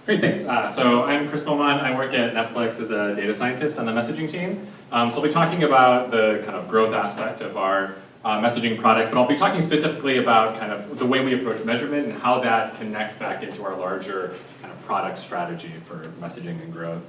Great, thanks. So I'm Chris Beaumont. I work at Netflix as a data scientist on the messaging team. So I'll be talking about the kind of growth aspect of our messaging product, but I'll be talking specifically about kind of the way we approach measurement and how that connects back into our larger kind of product strategy for messaging and growth.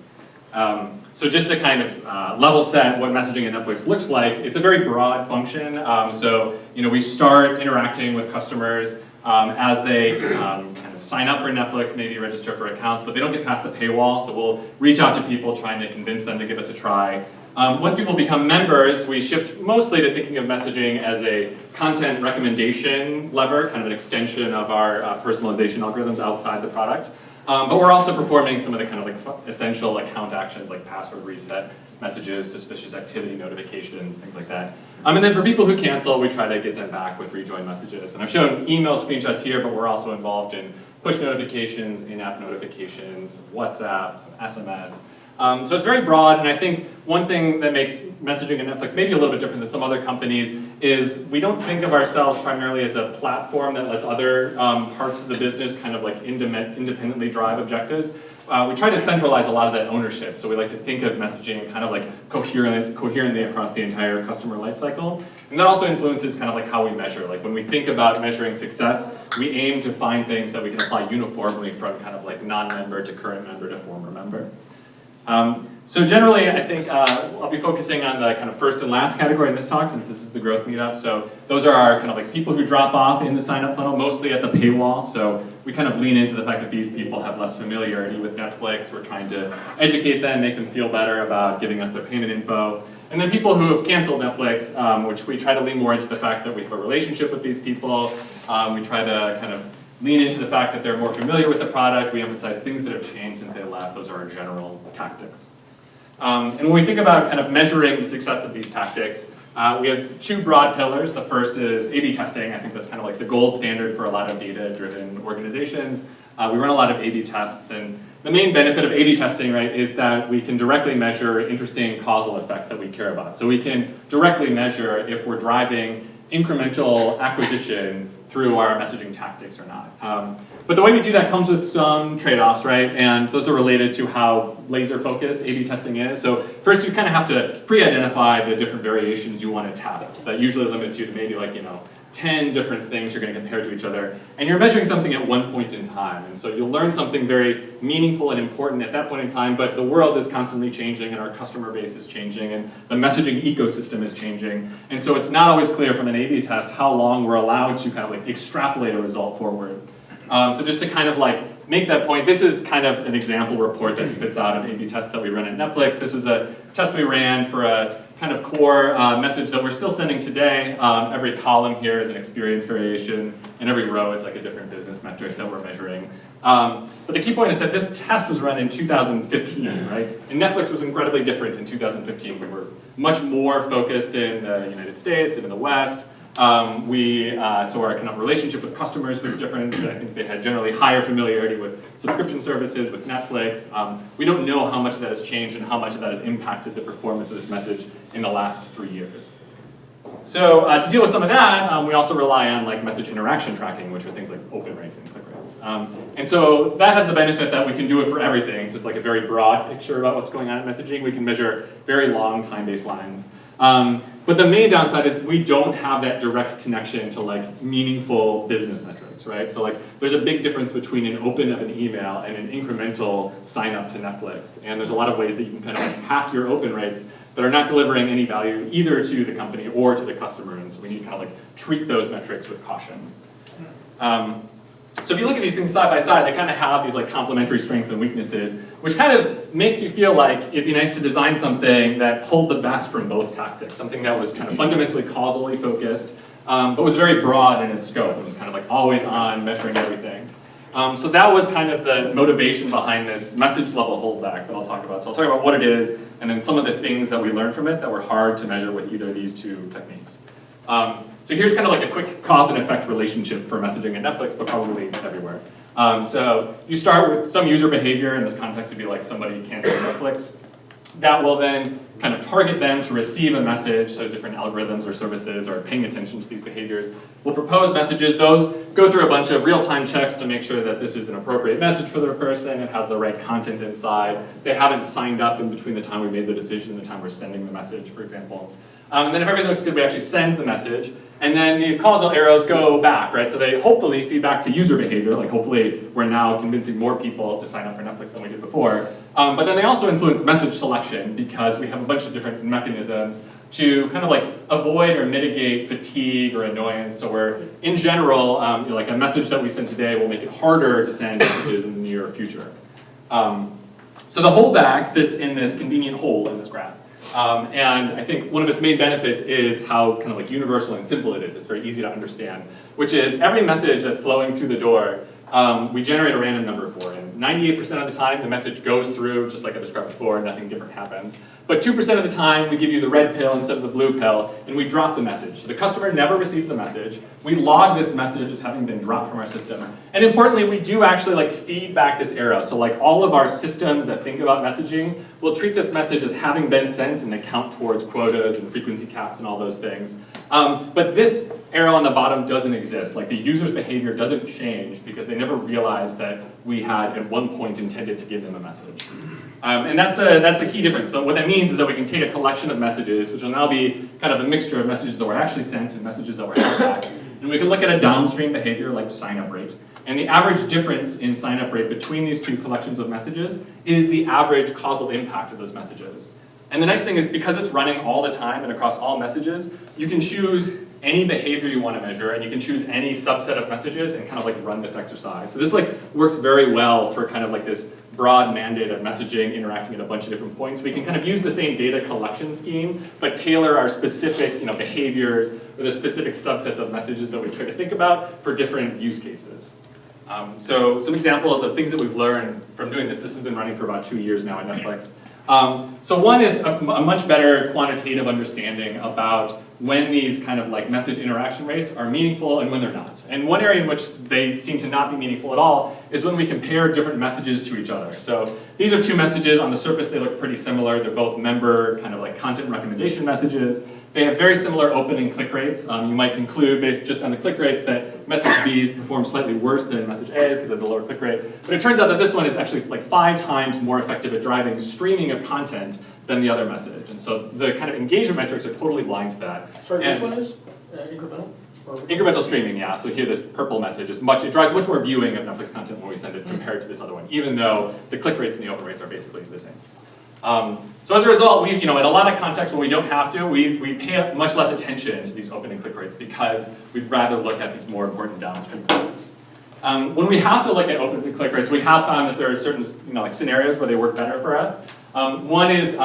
So just to kind of level set what messaging at Netflix looks like, it's a very broad function. So we start interacting with customers as they kind of sign up for Netflix, maybe register for accounts, but they don't get past the paywall, so we'll reach out to people trying to convince them to give us a try. Once people become members, we shift mostly to thinking of messaging as a content recommendation lever, kind of an extension of our personalization algorithms outside the product. But we're also performing some of the kind of like essential account actions like password reset, messages, suspicious activity notifications, things like that. And then for people who cancel, we try to get them back with rejoin messages. And I've shown email screenshots here, but we're also involved in push notifications, in-app notifications, WhatsApp, some SMS. So it's very broad, and I think one thing that makes messaging at Netflix maybe a little bit different than some other companies is we don't think of ourselves primarily as a platform that lets other parts of the business kind of like independently drive objectives. We try to centralize a lot of that ownership, so we like to think of messaging kind of like coherently across the entire customer lifecycle. And that also influences kind of like how we measure. Like when we think about measuring success, we aim to find things that we can apply uniformly from kind of like non-member to current member to former member. So generally, I think I'll be focusing on the kind of first and last category in this talk, since this is the growth meetup. So those are our kind of like people who drop off in the sign-up funnel, mostly at the paywall. So we kind of lean into the fact that these people have less familiarity with Netflix. We're trying to educate them, make them feel better about giving us their payment info. And then people who have canceled Netflix, which we try to lean more into the fact that we have a relationship with these people. We try to kind of lean into the fact that they're more familiar with the product. We emphasize things that have changed since they left. Those are our general tactics. And when we think about kind of measuring the success of these tactics, we have two broad pillars. The first is A/B testing. I think that's kind of like the gold standard for a lot of data-driven organizations. We run a lot of A/B tests, and the main benefit of A/B testing, right, is that we can directly measure interesting causal effects that we care about. So we can directly measure if we're driving incremental acquisition through our messaging tactics or not. But the way we do that comes with some trade-offs, right? And those are related to how laser-focused A/B testing is. So first, you kind of have to pre-identify the different variations you want to test. So that usually limits you to maybe like 10 different things you're going to compare to each other. And you're measuring something at one point in time. And so you'll learn something very meaningful and important at that point in time, but the world is constantly changing and our customer base is changing and the messaging ecosystem is changing. And so it's not always clear from an A/B test how long we're allowed to kind of like extrapolate a result forward. So just to kind of like make that point, this is kind of an example report that spits out an A/B test that we run at Netflix. This was a test we ran for a kind of core message that we're still sending today. Every column here is an experience variation, and every row is like a different business metric that we're measuring. But the key point is that this test was run in 2015, right? And Netflix was incredibly different in 2015. We were much more focused in the United States and in the West. So our kind of relationship with customers was different. I think they had generally higher familiarity with subscription services, with Netflix. We don't know how much of that has changed and how much of that has impacted the performance of this message in the last 3 years. So to deal with some of that, we also rely on like message interaction tracking, which are things like open rates and click rates. And so that has the benefit that we can do it for everything. So it's like a very broad picture about what's going on in messaging. We can measure very long time-based lines. But the main downside is we don't have that direct connection to like meaningful business metrics, right? So like there's a big difference between an open of an email and an incremental sign up to Netflix. And there's a lot of ways that you can kind of like hack your open rates that are not delivering any value either to the company or to the customer. And so we need to kind of like treat those metrics with caution. So if you look at these things side by side, they kind of have these like complementary strengths and weaknesses, which kind of makes you feel like it'd be nice to design something that pulled the best from both tactics, something that was kind of fundamentally causally focused, but was very broad in its scope. It was kind of like always on, measuring everything. So that was kind of the motivation behind this message level holdback that I'll talk about. So I'll talk about what it is, and then some of the things that we learned from it that were hard to measure with either of these two techniques. So here's kind of like a quick cause and effect relationship for messaging at Netflix, but probably everywhere. So you start with some user behavior. In this context, it'd be like somebody canceling Netflix. that will then kind of target them to receive a message, so different algorithms or services are paying attention to these behaviors. We'll propose messages. Those go through a bunch of real-time checks to make sure that this is an appropriate message for their person, it has the right content inside, they haven't signed up in between the time we made the decision and the time we're sending the message, for example. And then if everything looks good, we actually send the message, and then these causal arrows go back, right? So they hopefully feed back to user behavior, like hopefully we're now convincing more people to sign up for Netflix than we did before. But then they also influence message selection because we have a bunch of different mechanisms to kind of like avoid or mitigate fatigue or annoyance. So we're, in general, like a message that we send today will make it harder to send messages in the near future. So the holdback sits in this convenient hole in this graph. And I think one of its main benefits is how kind of like universal and simple it is. It's very easy to understand, which is every message that's flowing through the door, we generate a random number for, and 98% of the time the message goes through, just like I described before, nothing different happens. But 2% of the time we give you the red pill instead of the blue pill, and we drop the message. So the customer never receives the message. We log this message as having been dropped from our system. And importantly, we do actually like feed back this arrow. So like all of our systems that think about messaging will treat this message as having been sent, and they count towards quotas and frequency caps and all those things. But this arrow on the bottom doesn't exist. Like the user's behavior doesn't change because they never realized that we had at one point intended to give them a message. And that's the key difference. So what that means is that we can take a collection of messages, which will now be kind of a mixture of messages that were actually sent and messages that were held back, and we can look at a downstream behavior like sign-up rate. And the average difference in sign-up rate between these two collections of messages is the average causal impact of those messages. And the nice thing is, because it's running all the time and across all messages, you can choose any behavior you want to measure, and you can choose any subset of messages and kind of like run this exercise. So this like works very well for kind of like this broad mandate of messaging interacting at a bunch of different points. We can kind of use the same data collection scheme, but tailor our specific behaviors or the specific subsets of messages that we try to think about for different use cases. So some examples of things that we've learned from doing this. This has been running for about 2 years now at Netflix. So one is a much better quantitative understanding about when these kind of like message interaction rates are meaningful and when they're not. And one area in which they seem to not be meaningful at all is when we compare different messages to each other. So these are two messages. On the surface, they look pretty similar. They're both member kind of like content recommendation messages. They have very similar open and click rates. You might conclude, based just on the click rates, that message B performs slightly worse than message A because there's a lower click rate. But it turns out that this one is actually like 5 times more effective at driving streaming of content than the other message. And so the kind of engagement metrics are totally blind to that. Sorry, which one is incremental? Incremental streaming, yeah. So here this purple message is it drives much more viewing of Netflix content when we send it compared to this other one, even though the click rates and the open rates are basically the same. So as a result, we've, in a lot of contexts when we don't have to, we pay much less attention to these open and click rates because we'd rather look at these more important downstream metrics. When we have to look at opens and click rates, we have found that there are certain like scenarios where they work better for us. One is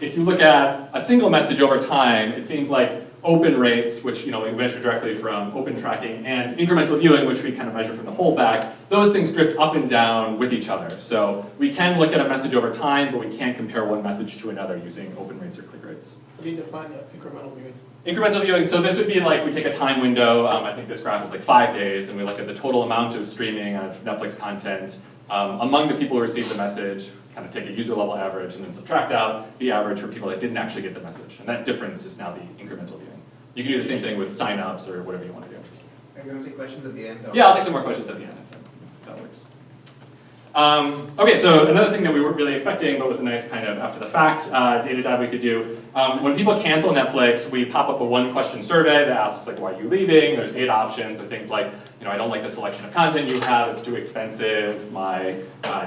if you look at a single message over time, it seems like open rates, which we measure directly from open tracking, and incremental viewing, which we kind of measure from the holdback, those things drift up and down with each other. So we can look at a message over time, but we can't compare one message to another using open rates or click rates. How do you define incremental viewing? Incremental viewing, so this would be like we take a time window, I think this graph is like 5 days, and we look at the total amount of streaming of Netflix content among the people who received the message, kind of take a user level average, and then subtract out the average for people that didn't actually get the message. And that difference is now the incremental viewing. You can do the same thing with signups or whatever you want to do. Are you going to take questions at the end? Or? Yeah, I'll take some more questions at the end if that works. Okay, so another thing that we weren't really expecting, but was a nice kind of after the fact data dive we could do. When people cancel Netflix, we pop up a 1-question survey that asks like, why are you leaving? There's 8 options. There are things like, I don't like the selection of content you have, it's too expensive, my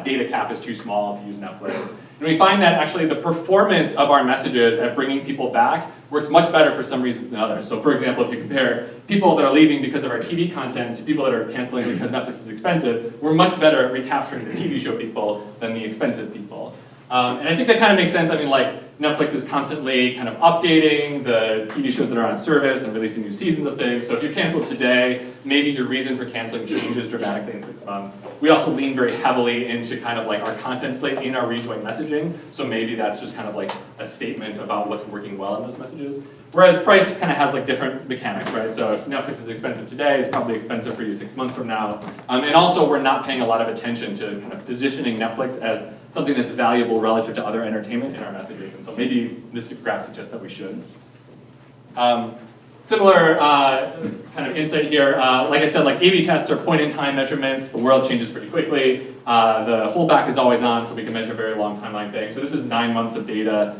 data cap is too small to use Netflix. And we find that actually the performance of our messages at bringing people back works much better for some reasons than others. So for example, if you compare people that are leaving because of our TV content to people that are canceling because Netflix is expensive, we're much better at recapturing the TV show people than the expensive people. And I think that kind of makes sense. I mean, like, Netflix is constantly kind of updating the TV shows that are on service and releasing new seasons of things. So if you cancel today, maybe your reason for canceling changes dramatically in 6 months. We also lean very heavily into kind of like our content slate in our rejoin messaging. So maybe that's just kind of like a statement about what's working well in those messages. Whereas price kind of has like different mechanics, right? So if Netflix is expensive today, it's probably expensive for you 6 months from now. And also we're not paying a lot of attention to kind of positioning Netflix as something that's valuable relative to other entertainment in our messages. And so maybe this graph suggests that we should. Similar kind of insight here. Like I said, like A/B tests are point-in-time measurements. The world changes pretty quickly. The holdback is always on, so we can measure very long timeline things. So this is 9 months of data.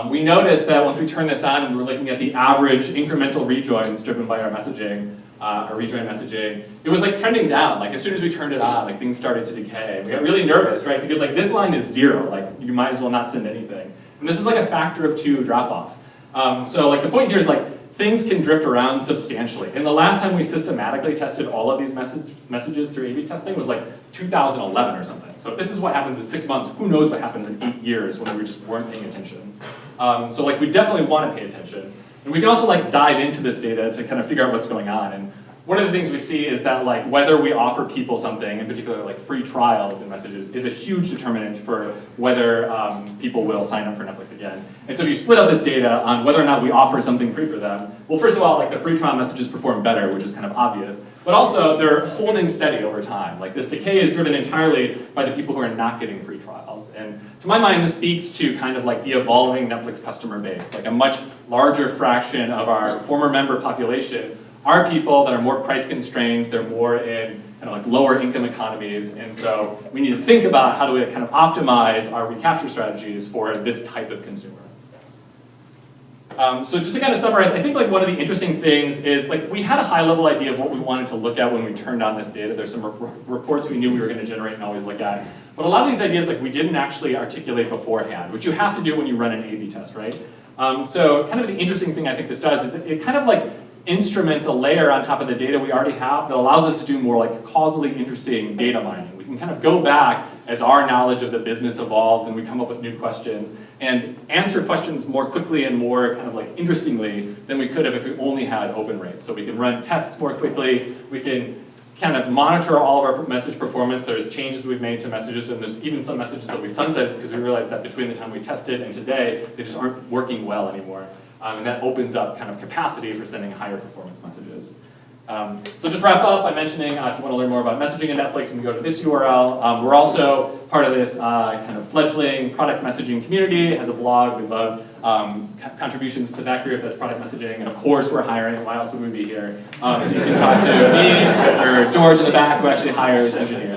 We noticed that once we turn this on and we're looking at the average incremental rejoins driven by our messaging, our rejoin messaging, it was like trending down. Like as soon as we turned it on, like things started to decay. We got really nervous, right? Because like this line is 0. Like you might as well not send anything. And this is like a factor of 2 drop off. So like the point here is like things can drift around substantially. And the last time we systematically tested all of these messages through A/B testing was like 2011 or something. So if this is what happens in 6 months, who knows what happens in 8 years when we just weren't paying attention. So like we definitely want to pay attention. And we can also like dive into this data to kind of figure out what's going on. And one of the things we see is that like whether we offer people something, in particular like free trials in messages, is a huge determinant for whether people will sign up for Netflix again. And so if you split up this data on whether or not we offer something free for them, well, first of all, like the free trial messages perform better, which is kind of obvious, but also they're holding steady over time. Like this decay is driven entirely by the people who are not getting free trials. And to my mind, this speaks to kind of like the evolving Netflix customer base. Like a much larger fraction of our former member population are people that are more price constrained, they're more in kind of like lower income economies, and so we need to think about how do we kind of optimize our recapture strategies for this type of consumer. So just to kind of summarize, I think like one of the interesting things is like we had a high level idea of what we wanted to look at when we turned on this data. There's some reports we knew we were going to generate and always look at. But a lot of these ideas like we didn't actually articulate beforehand, which you have to do when you run an A/B test, right? So kind of the interesting thing I think this does is it kind of like instruments a layer on top of the data we already have that allows us to do more like causally interesting data mining. We can kind of go back as our knowledge of the business evolves and we come up with new questions and answer questions more quickly and more kind of like interestingly than we could have if we only had open rates. So we can run tests more quickly, we can kind of monitor all of our message performance. There's changes we've made to messages, and there's even some messages that we've sunsetted because we realized that between the time we tested and today, they just aren't working well anymore. And that opens up kind of capacity for sending higher performance messages. So just wrap up by mentioning, if you want to learn more about messaging in Netflix, you can go to this URL. We're also part of this kind of fledgling product messaging community. It has a blog. We love contributions to that group. That's product messaging. And of course, we're hiring. Why else would we be here? So you can talk to me or George in the back, who actually hires engineers.